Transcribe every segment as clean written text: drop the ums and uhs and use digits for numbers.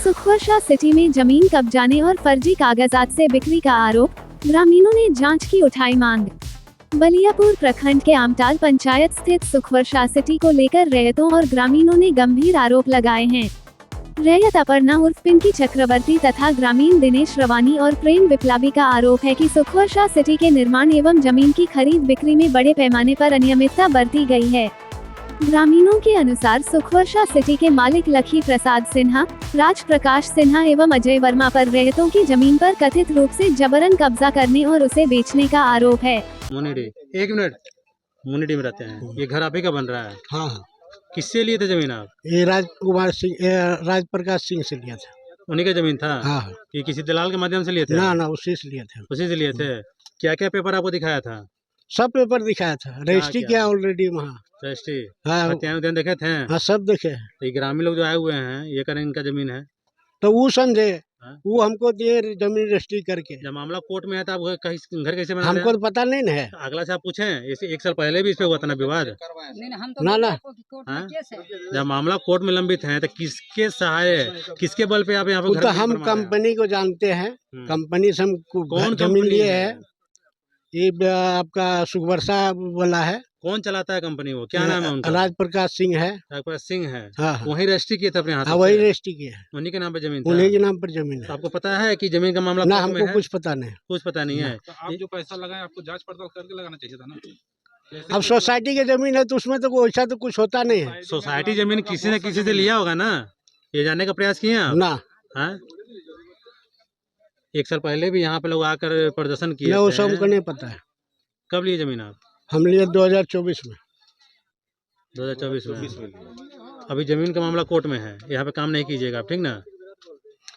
सुखवर्षा city में जमीन कब्जाने और फर्जी कागजात से बिक्री का आरोप, ग्रामीणों ने जांच की उठाई मांग। बलियापुर प्रखंड के आमटाल पंचायत स्थित सुखवर्षा सिटी को लेकर रैयतों और ग्रामीणों ने गंभीर आरोप लगाए हैं। रैयत अपर्णा उर्फ पिंकी चक्रवर्ती तथा ग्रामीण दिनेश रवानी और प्रेम विप्लावी का आरोप है कि सुखवर्षा सिटी के निर्माण एवं जमीन की खरीद बिक्री में बड़े पैमाने पर अनियमितता बरती गई है। ग्रामीणों के अनुसार सुखवर्षा सिटी के मालिक लखी प्रसाद सिन्हा, राज प्रकाश सिन्हा एवं अजय वर्मा पर रैयतों की जमीन पर कथित रूप से जबरन कब्जा करने और उसे बेचने का आरोप है। मुनिडी, एक मिनट, मुनिडी में रहते हैं। ये घर आप ही का बन रहा है? हाँ। किससे लिए थे जमीन आप? ये राज प्रकाश सिंह से लिया था। उन्हीं का जमीन था? हाँ। ये किसी दलाल के माध्यम से लिए थे? ना उसी से लिए थे। उसी से लिए थे। क्या क्या पेपर आपको दिखाया था? सब पेपर दिखाया था, रजिस्ट्री किया ऑलरेडी वहाँ। रजिस्ट्री? हाँ, उद्यान देखे थे? हाँ सब देखे। तो ये ग्रामीण लोग जो आए हुए हैं, ये करें इनका जमीन है? तो वो समझे, वो वो हमको दिए जमीन रजिस्ट्री करके। जब मामला कोर्ट में है तो आप घर कैसे बना? हमको तो पता नहीं है। अगला से आप पूछे, एक साल पहले भी इस पे हुआ था ना विवाद? ना जब मामला कोर्ट में लंबित है तो किसके सहाय, किसके बल पे आप यहाँ पे? तो हम कंपनी को जानते हैं, कंपनी से हम कौन जमीन लिए है। ये आपका सुखवर्षा वाला है। कौन चलाता है कंपनी? वो क्या नाम है उनका? राज प्रकाश सिंह है। राजप्रकाश सिंह है। हाँ। वही रजिस्ट्री किए थे अपने हाथ? हाँ वही रजिस्ट्री किए है। उन्हीं के नाम पे जमीन था? उन्हीं के नाम पर जमीन है। आपको पता है कि जमीन का मामला ना? कोर्ट में हमको है? कुछ पता नहीं। कुछ पता नहीं है। तो आप जो पैसा लगाए आपको जांच पड़ताल करके लगाना चाहिए था ना। अब सोसाइटी की जमीन है तो उसमें तो वैसा तो कुछ होता नहीं है। सोसाइटी जमीन किसी न किसी से लिया होगा ना, ये जानने का प्रयास किए आप? ना। हाँ? एक साल पहले भी यहाँ पे लोग आकर प्रदर्शन किए नहीं, वो थे। सब हमको नहीं पता है। कब लिए जमीन आप? हम लिए 2024 में। 2024 में। अभी जमीन का मामला कोर्ट में है, यहाँ पे काम नहीं कीजिएगा आप, ठीक ना?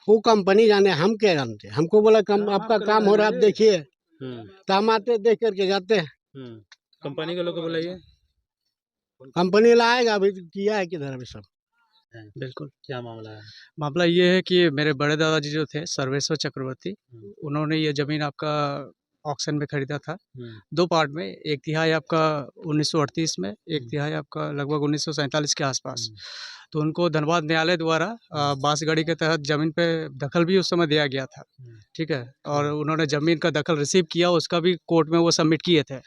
वो कंपनी जाने, हम क्या जानते हैं। हमको बोला आपका काम हो रहा है, आप देखिए। तो हम आते देख करके जाते हैं। कंपनी के लोग को बुलाइए। कंपनी लाएगा, अभी किया है किधर अभी सब। बिल्कुल। क्या मामला है? मामला ये है कि मेरे बड़े दादाजी जो थे सर्वेश्वर चक्रवर्ती, उन्होंने ये ज़मीन आपका ऑक्शन में खरीदा था। 2 पार्ट में, एक तिहाई आपका 1938 में, एक तिहाई आपका लगभग 1947 के आसपास। तो उनको धनबाद न्यायालय द्वारा बांसगाड़ी के तहत ज़मीन पे दखल भी उस समय दिया गया था, ठीक है। और उन्होंने ज़मीन का दखल रिसीव किया, उसका भी कोर्ट में वो सबमिट किए थे।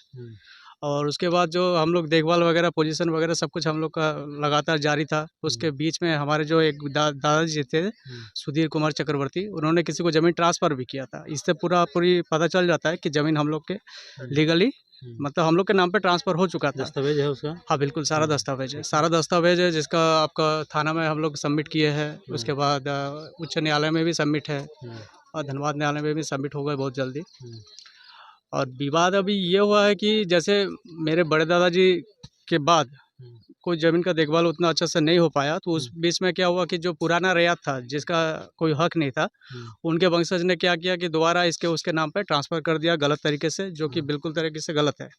और उसके बाद जो हम लोग देखभाल वगैरह, पोजीशन वगैरह सब कुछ हम लोग का लगातार जारी था। उसके बीच में हमारे जो एक दादाजी थे, सुधीर कुमार चक्रवर्ती, उन्होंने किसी को ज़मीन ट्रांसफ़र भी किया था। इससे पूरी पता चल जाता है कि ज़मीन हम लोग के लीगली, मतलब हम लोग के नाम पे ट्रांसफ़र हो चुका था। दस्तावेज है उसका? हाँ बिल्कुल, सारा दस्तावेज है। सारा दस्तावेज है, जिसका आपका थाना में हम लोग सबमिट किए हैं। उसके बाद उच्च न्यायालय में भी सबमिट है और धनबाद न्यायालय में भी सबमिट होगा बहुत जल्दी। और विवाद अभी ये हुआ है कि जैसे मेरे बड़े दादाजी के बाद कोई ज़मीन का देखभाल उतना अच्छे से नहीं हो पाया, तो उस बीच में क्या हुआ कि जो पुराना रैयत था, जिसका कोई हक नहीं था, उनके वंशज ने क्या किया कि दोबारा इसके उसके नाम पे ट्रांसफ़र कर दिया गलत तरीके से, जो कि बिल्कुल तरीके से गलत है,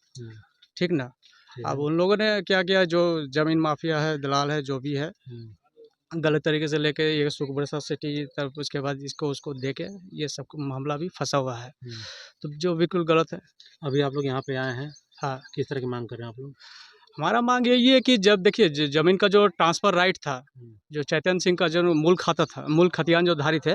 ठीक ना। अब उन लोगों ने क्या किया, जो ज़मीन माफिया है, दलाल है, जो भी है, गलत तरीके से लेके ये सुखवर्षा सिटी, तब उसके बाद इसको उसको दे के ये सब मामला भी फंसा हुआ है, तो जो बिल्कुल गलत है। अभी आप लोग यहाँ पे आए हैं, हाँ। किस तरह की मांग कर रहे हैं आप लोग? हमारा मांग यही है कि जब देखिए ज़मीन का जो ट्रांसफ़र राइट था, जो चैतन्य सिंह का जो मूल खाता था, मूल खतियान जो धारी थे,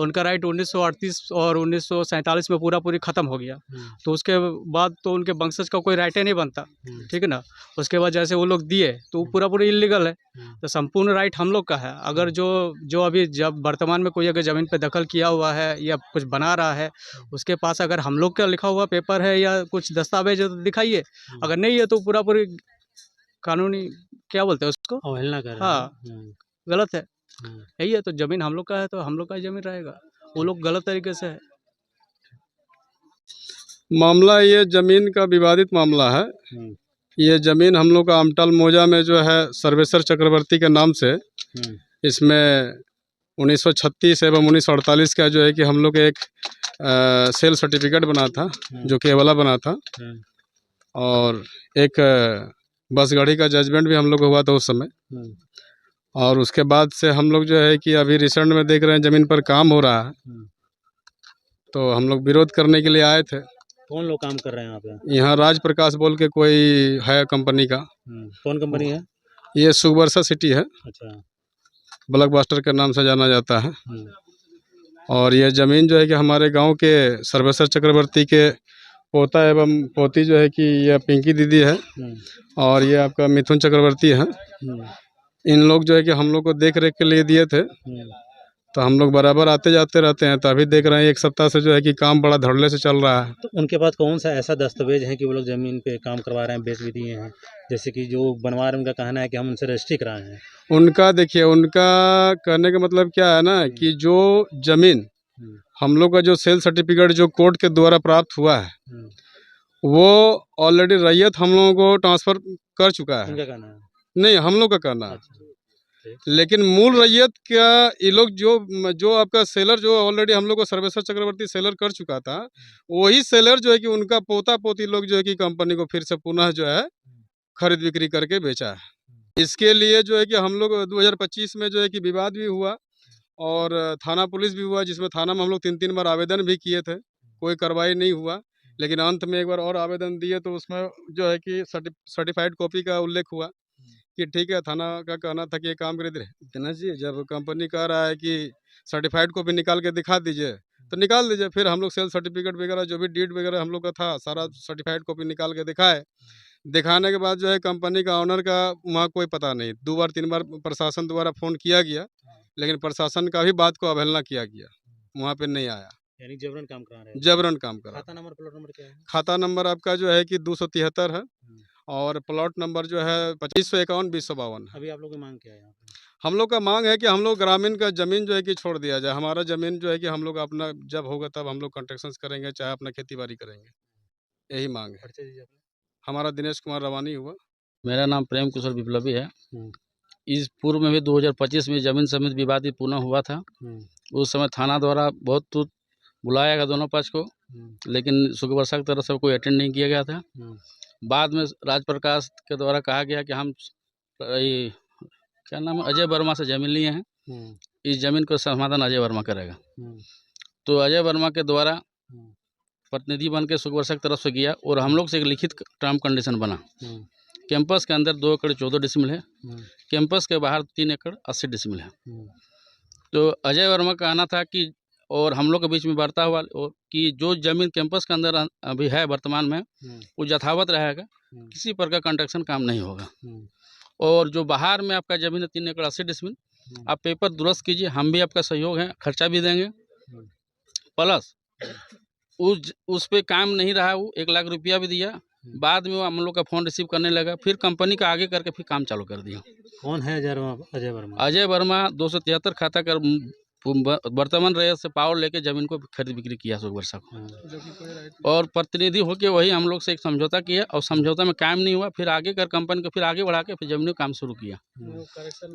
उनका राइट 1938 और 1947 में पूरी ख़त्म हो गया। तो उसके बाद तो उनके वंशज का कोई राइट ही नहीं बनता, ठीक है ना। उसके बाद जैसे वो लोग दिए तो पूरा इल्लीगल है, तो संपूर्ण राइट हम लोग का है। अगर जो अभी जब वर्तमान में कोई अगर ज़मीन पे दखल किया हुआ है या कुछ बना रहा है, उसके पास अगर हम लोग का लिखा हुआ पेपर है या कुछ दस्तावेज है तो दिखाइए। अगर नहीं है तो पूरी कानूनी क्या बोलते हैं उसको, अवहेलना कर रहे हैं। हाँ, गलत है। यही है, तो ज़मीन हम लोग का है तो हम लोग का ही ज़मीन रहेगा। वो लोग गलत तरीके से है। मामला ये ज़मीन का विवादित मामला है। ये ज़मीन हम लोग का आमटाल मौजा में जो है सर्वेश्वर चक्रवर्ती के नाम से, इसमें 1936 एवं 1948 का जो है कि हम लोग एक सेल सर्टिफिकेट बना था, जो कि एवला बना था, और एक बस गाड़ी का जजमेंट भी हम लोग को हुआ था उस समय। और उसके बाद से हम लोग जो है कि अभी रिसेंट में देख रहे हैं ज़मीन पर काम हो रहा है, तो हम लोग विरोध करने के लिए आए थे। कौन लोग काम कर रहे हैं यहाँ पे? यहाँ राज प्रकाश बोल के कोई है कंपनी का। कौन कंपनी है? ये सुखवर्षा सिटी है। अच्छा। ब्लॉकबस्टर के नाम से जाना जाता है। और ये ज़मीन जो है कि हमारे गांव के सर्वेश्वर चक्रवर्ती के पोता एवं पोती जो है कि यह पिंकी दीदी है और ये आपका मिथुन चक्रवर्ती है। इन लोग जो है कि हम लोग को देख रेख के लिए दिए थे, तो हम लोग बराबर आते जाते रहते हैं। तो अभी देख रहे हैं 1 सप्ताह से जो है कि काम बड़ा धड़ल्ले से चल रहा है। तो उनके पास कौन सा ऐसा दस्तावेज है कि वो लोग ज़मीन पे काम करवा रहे हैं, बेच भी दिए हैं? जैसे कि जो बनवा रहे हैं उनका कहना है कि हम उनसे रजिस्ट्री कराए हैं। उनका देखिए, उनका कहने का मतलब क्या है ना कि जो ज़मीन हम लोग का जो सेल सर्टिफिकेट जो कोर्ट के द्वारा प्राप्त हुआ है वो ऑलरेडी रैयत हम लोगों को ट्रांसफ़र कर चुका है। उनका कहना है, नहीं, हम लोग का कहना है। अच्छा, ठीक। लेकिन मूल रैयत क्या ये लोग जो आपका सेलर जो ऑलरेडी हम लोग को सर्वेश्वर चक्रवर्ती सेलर कर चुका था, वही सेलर जो है कि उनका पोता पोती लोग जो है कि कंपनी को फिर से पुनः जो है खरीद बिक्री करके बेचा है। इसके लिए जो है कि हम लोग 2025 में जो है कि विवाद भी हुआ और थाना पुलिस भी हुआ, जिसमें थाना में हम लोग 3-3 बार आवेदन भी किए थे, कोई कार्रवाई नहीं हुआ। लेकिन अंत में एक बार और आवेदन दिए तो उसमें जो है कि सर्टिफाइड कॉपी का उल्लेख हुआ कि ठीक है, थाना का कहना था कि ये काम करे दिनेश जी, जब कंपनी कह रहा है कि सर्टिफाइड कॉपी निकाल के दिखा दीजिए तो निकाल दीजिए। फिर हम लोग सेल सर्टिफिकेट वगैरह जो भी डीड वगैरह हम लोग का था सारा सर्टिफाइड कॉपी निकाल के दिखाए। दिखाने के बाद जो है कंपनी का ऑनर का वहाँ कोई पता नहीं। 2 बार 3 बार प्रशासन द्वारा फ़ोन किया गया, लेकिन प्रशासन का भी बात को अवहेलना किया गया, वहाँ पे नहीं आया। यानी जबरन काम करा रहे हैं। जबरन काम करा। खाता नंबर प्लॉट नंबर क्या है? खाता नंबर आपका जो है कि 273 है और प्लॉट नंबर जो है 2551-2052 है। अभी आप लोग की मांग क्या है यहाँ पे? हम लोग का मांग है कि हम लोग ग्रामीण का ज़मीन जो है कि छोड़ दिया जाए। हमारा ज़मीन जो है कि हम लोग अपना जब होगा तब हम लोग कंस्ट्रक्शन करेंगे, चाहे अपना खेती बाड़ी करेंगे, यही मांग है। परिचय दीजिए अपना। हमारा दिनेश कुमार रवानी हुआ। मेरा नाम प्रेम कुशल विप्लवी है। इस पूर्व में भी 2025 में जमीन समिति विवाद भी पुनः हुआ था। उस समय थाना द्वारा बहुत बुलाया गया दोनों पक्ष को, लेकिन सुखवर्षा की तरफ से कोई अटेंड नहीं किया गया था। बाद में राजप्रकाश के द्वारा कहा गया कि हम क्या नाम है, अजय वर्मा से ज़मीन लिए हैं, इस ज़मीन का समाधान अजय वर्मा करेगा। तो अजय वर्मा के द्वारा प्रतिनिधि बन के सुखवर्षा की तरफ से गया और हम लोग से एक लिखित टर्म कंडीशन बना। कैंपस के अंदर 2 एकड़ 14 डिसमिल है, कैंपस के बाहर 3 एकड़ 80 डिसमिल है। तो अजय वर्मा का कहना था कि और हम लोग के बीच में वार्ता हुआ और कि जो ज़मीन कैंपस के अंदर अभी है वर्तमान में वो यथावत रहेगा, किसी प्रकार का कंस्ट्रक्शन काम नहीं होगा। और जो बाहर में आपका ज़मीन है 3 एकड़ 80 डिसमिल, आप पेपर दुरुस्त कीजिए, हम भी आपका सहयोग है, खर्चा भी देंगे। प्लस उस पे काम नहीं रहा, वो 1 लाख रुपया भी दिया। बाद में वो हम लोग का फ़ोन रिसीव करने लगा, फिर कंपनी का आगे करके फिर काम चालू कर दिया। कौन है अजय वर्मा? अजय वर्मा 273 खाता कर वर्तमान रैयत से पावर लेके ज़मीन को खरीद बिक्री किया सुखवर्षा को, और प्रतिनिधि होके वही हम लोग से एक समझौता किया और समझौता में काम नहीं हुआ। फिर आगे कर कंपनी को फिर आगे बढ़ा के फिर ज़मीन को काम शुरू किया।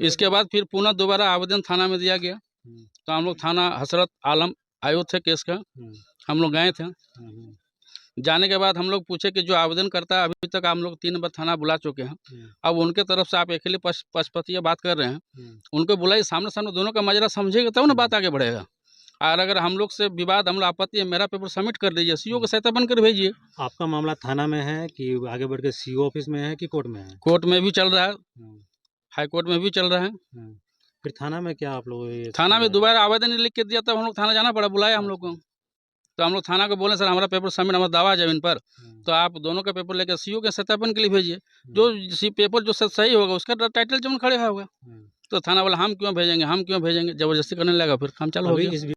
इसके बाद फिर पुनः दोबारा आवेदन थाना में दिया गया, तो हम लोग थाना हसरत आलम आयो थे केस का, हम लोग गए थे। जाने के बाद हम लोग पूछे कि जो आवेदन करता है अभी तक हम लोग 3 बार थाना बुला चुके हैं, अब उनके तरफ से आप अकेले पक्षपाती बात कर रहे हैं, उनको बुलाइए, सामने सामने दोनों का मजरा समझेगा तब ना बात आगे बढ़ेगा। और अगर हम लोग से विवाद, हम लोग आपत्ति है, मेरा पेपर सबमिट कर दीजिए, सीओ को सहायता बनकर भेजिए। आपका मामला थाना में है कि आगे बढ़ के सीओ ऑफिस में है कि कोर्ट में है? कोर्ट में भी चल रहा है, हाई कोर्ट में भी चल रहा है। फिर थाना में क्या आप लोग? थाना में दोबारा आवेदन लिख के दिया, तब हम लोग थाना जाना पड़ा, बुलाया हम लोग को। तो हम लोग थाना को बोले सर हमारा पेपर सबमिट, हमारा दावा है ज़मीन पर, तो आप दोनों का पेपर लेकर सीओ के सत्यापन के लिए भेजिए। जो पेपर जो सही होगा उसका टाइटल जमीन खड़े होगा। तो थाना वाला हम क्यों भेजेंगे, ज़बरदस्ती करने लगा, फिर काम चालू हो गया।